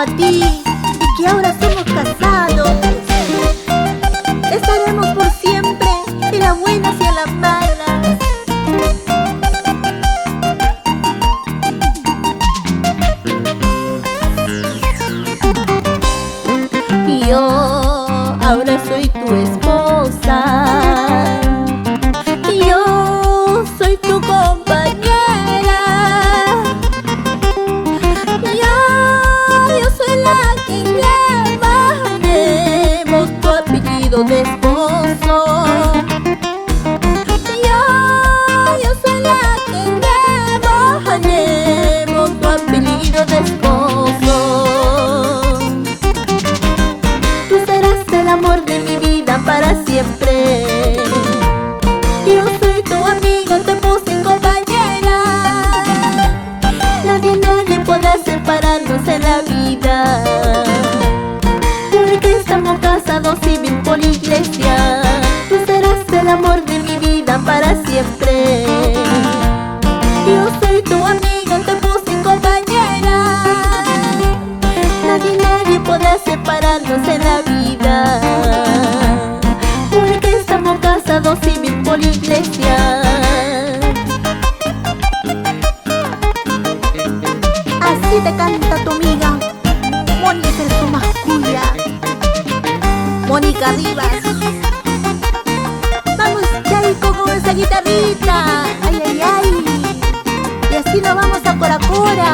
a ti y que ahora somos casados. Estaremos por siempre en las buenas y en las malas. Yo ahora soy tu esposa. Yo soy tu compañera. Yo soy la que llevaremos tu apellido de esposo. Yo soy la que llevaremos tu apellido de esposo. Tú serás el amor de mi vida para siempre. Yo soy tu amigo, te puse en compañera. Nadie podrá separarnos en la vida, porque estamos casados civil por iglesia. Tú serás el amor de mi vida para siempre. Yo soy tu amigo, te puse en compañera. Nadie podrá separarnos en la vida, porque estamos casados civil por iglesia. Así te canta tu amiga Mónica en su masculla, Mónica Rivas. Vamos, Chaico, con esa guitarrita. Ay, ay, ay. Y así nos vamos a Cora Cora.